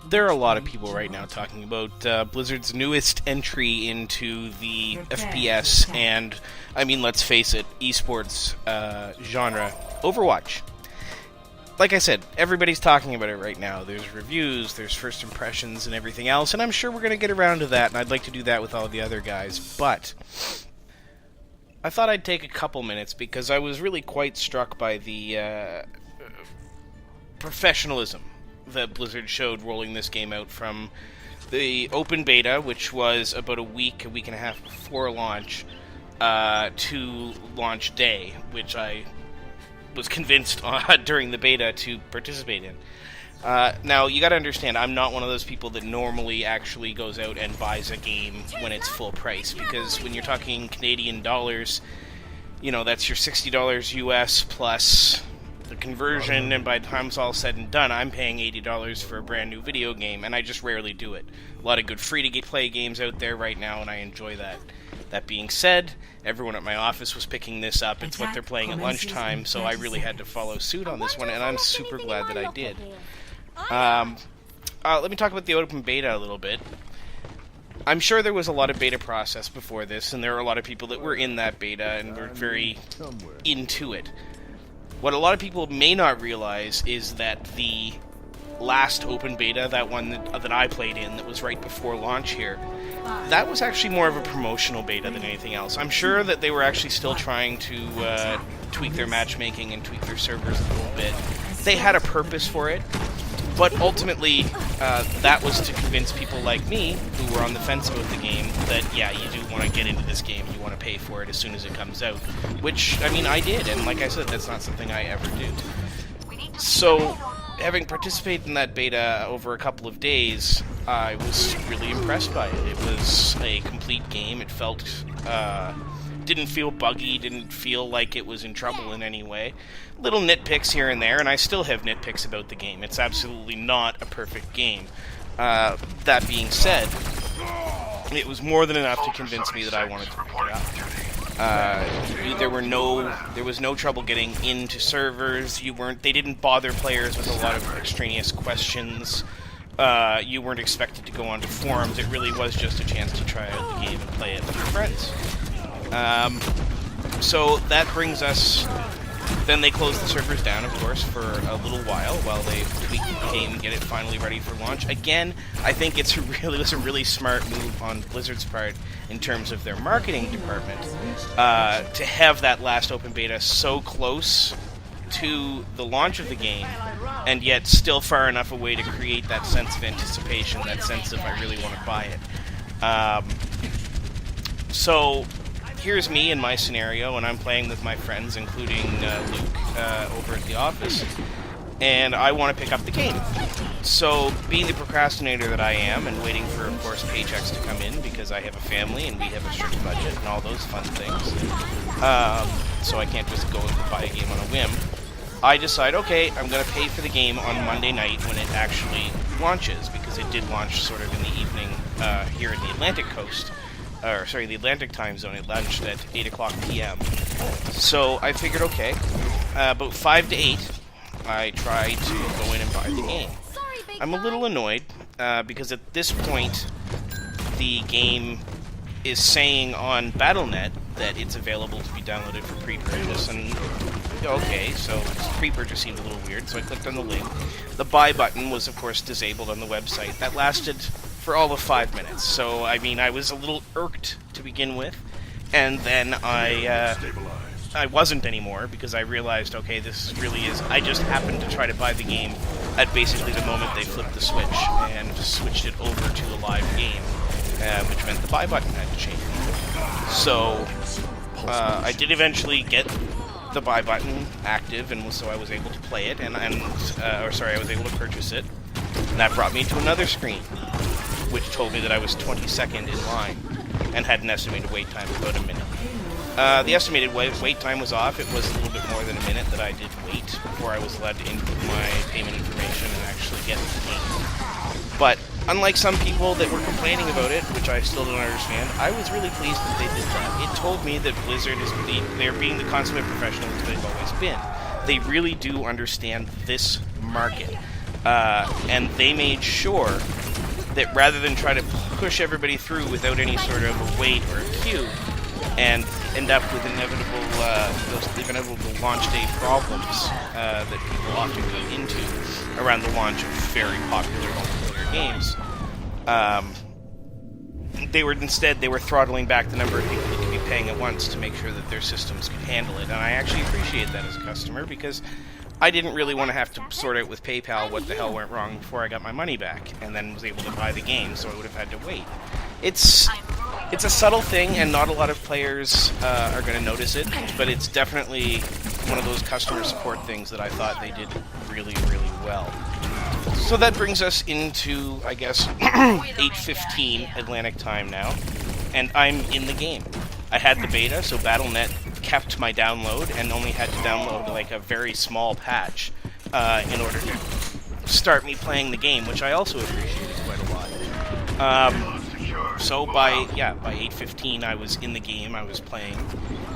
There are a lot of people right now talking about Blizzard's newest entry into the FPS and, I mean, let's face it, esports genre, Overwatch. Like I said, everybody's talking about it right now. There's reviews, there's first impressions, and everything else, and I'm sure we're going to get around to that, and I'd like to do that with all the other guys, but I thought I'd take a couple minutes because I was really quite struck by the professionalism that Blizzard showed rolling this game out from the open beta, which was about a week and a half before launch, to launch day, which I was convinced during the beta to participate in. Now, you gotta understand, I'm not one of those people that normally actually goes out and buys a game when it's full price, because when you're talking Canadian dollars, you know, that's your $60 US plus the conversion, and by the time it's all said and done, I'm paying $80 for a brand new video game, and I just rarely do it. A lot of good free-to-play games out there right now, and I enjoy that. That being said, everyone at my office was picking this up. It's what they're playing at lunchtime, so I really had to follow suit on this one, and I'm super glad that I did. Let me talk about the open beta a little bit. I'm sure there was a lot of beta process before this, and there are a lot of people that were in that beta and were very into it. What a lot of people may not realize is that the last open beta, that one that I played in, that was right before launch here, that was actually more of a promotional beta than anything else. I'm sure that they were actually still trying to tweak their matchmaking and tweak their servers a little bit. They had a purpose for it, but ultimately that was to convince people like me, who were on the fence about the game, that yeah, you do want to get into this game, you want to pay for it as soon as it comes out. Which, I mean, I did, and like I said, that's not something I ever do. So, having participated in that beta over a couple of days, I was really impressed by it. It was a complete game. It felt, didn't feel buggy, didn't feel like it was in trouble in any way. Little nitpicks here and there, and I still have nitpicks about the game. It's absolutely not a perfect game. That being said, it was more than enough to convince me that I wanted to pick it up. There was no trouble getting into servers. They didn't bother players with a lot of extraneous questions. You weren't expected to go onto forums. It really was just a chance to try out the game and play it with your friends. So that brings us. Then they closed the servers down, of course, for a little while they tweak the game and get it finally ready for launch. Again, I think it was a really smart move on Blizzard's part in terms of their marketing department to have that last open beta so close to the launch of the game, and yet still far enough away to create that sense of anticipation, that sense of I really want to buy it. So here's me in my scenario, and I'm playing with my friends, including Luke, over at the office, and I want to pick up the game. So, being the procrastinator that I am, and waiting for, of course, paychecks to come in, because I have a family, and we have a strict budget, and all those fun things, so I can't just go and buy a game on a whim, I decide, okay, I'm going to pay for the game on Monday night when it actually launches, because it did launch sort of in the evening here in the Atlantic coast. The Atlantic time zone. It launched at 8 o'clock p.m. So I figured, okay, about 5 to 8, I tried to go in and buy the game. I'm a little annoyed, because at this point, the game is saying on Battle.net that it's available to be downloaded for pre-purchase, and okay, so pre-purchase seemed a little weird, so I clicked on the link. The buy button was, of course, disabled on the website. That lasted for all of 5 minutes, so I mean, I was a little irked to begin with, and then I wasn't anymore, because I realized, okay, this really is, I just happened to try to buy the game at basically the moment they flipped the switch, and switched it over to a live game, which meant the buy button had to change. So, I did eventually get the buy button active, and so I was able to play it, I was able to purchase it, and that brought me to another screen, which told me that I was 22nd in line, and had an estimated wait time of about a minute. The estimated wait time was off. It was a little bit more than a minute that I did wait before I was allowed to input my payment information and actually get the game. But unlike some people that were complaining about it, which I still don't understand, I was really pleased that they did that. It told me that Blizzard they're being the consummate professionals they've always been. They really do understand this market. and they made sure that rather than try to push everybody through without any sort of a wait or a queue, and end up with those inevitable launch day problems that people often go into around the launch of very popular multiplayer games. They were throttling back the number of people that could be paying at once to make sure that their systems could handle it, and I actually appreciate that as a customer, because I didn't really want to have to sort out with PayPal what the hell went wrong before I got my money back, and then was able to buy the game, so I would have had to wait. It's a subtle thing, and not a lot of players are going to notice it, but it's definitely one of those customer support things that I thought they did really, really well. So that brings us into, I guess, 8:15 Atlantic time now, and I'm in the game. I had the beta, so Battle.net kept my download and only had to download like a very small patch in order to start me playing the game, which I also appreciated quite a lot. So by 8:15 I was in the game, I was playing,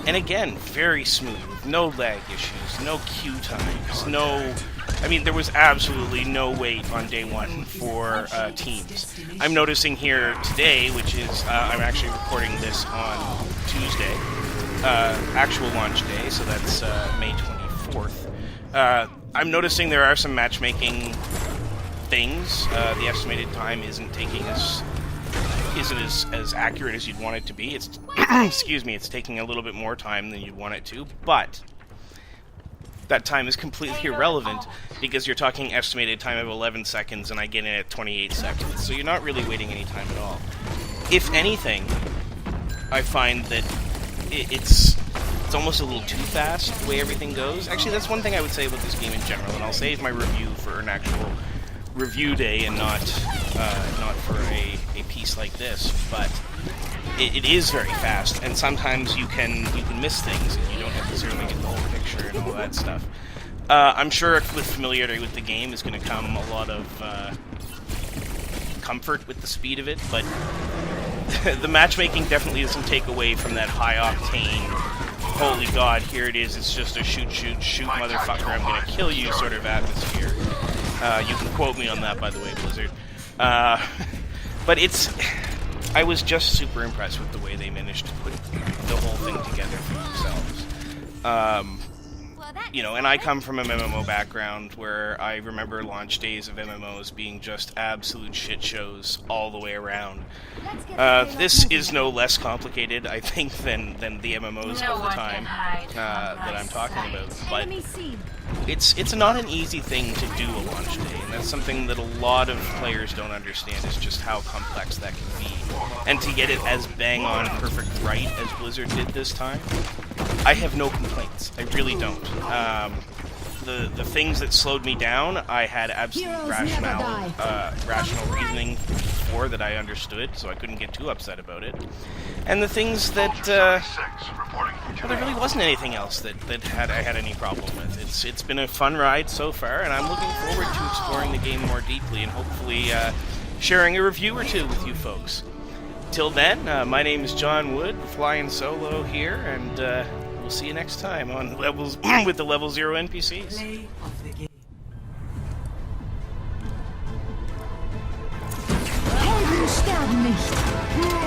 and again, very smooth, no lag issues, no queue times, there was absolutely no wait on day one for teams. I'm noticing here today, which is, I'm actually recording this on Tuesday, actual launch day, so that's May 24th. I'm noticing there are some matchmaking things. The estimated time isn't as accurate as you'd want it to be. It's excuse me, it's taking a little bit more time than you'd want it to, but that time is completely irrelevant because you're talking estimated time of 11 seconds and I get in at 28 seconds, so you're not really waiting any time at all. If anything, I find that it's almost a little too fast the way everything goes. Actually, that's one thing I would say about this game in general, and I'll save my review for an actual review day and not for a piece like this, but it is very fast, and sometimes you can miss things and you don't necessarily get the whole picture and all that stuff. I'm sure with familiarity with the game is going to come a lot of comfort with the speed of it, but the matchmaking definitely doesn't take away from that high-octane, holy god, here it is, it's just a shoot, motherfucker, I'm gonna kill you sort of atmosphere. You can quote me on that, by the way, Blizzard. But I was just super impressed with the way they managed to put the whole thing together for themselves. And I come from a MMO background where I remember launch days of MMOs being just absolute shit shows all the way around. This is no less complicated, I think, than the MMOs of the time that I'm talking about, but it's not an easy thing to do a launch day, and that's something that a lot of players don't understand, is just how complex that can be. And to get it as bang-on perfect right as Blizzard did this time, I have no complaints. I really don't. The things that slowed me down, I had absolute rational reasoning for that I understood, so I couldn't get too upset about it. And the things that, there really wasn't anything else that I had any problem with. It's been a fun ride so far, and I'm looking forward to exploring the game more deeply and hopefully sharing a review or two with you folks. Till then, my name is John Wood, flying solo here, and we'll see you next time on Levels with the Level 0 NPCs. Helden sterben nicht.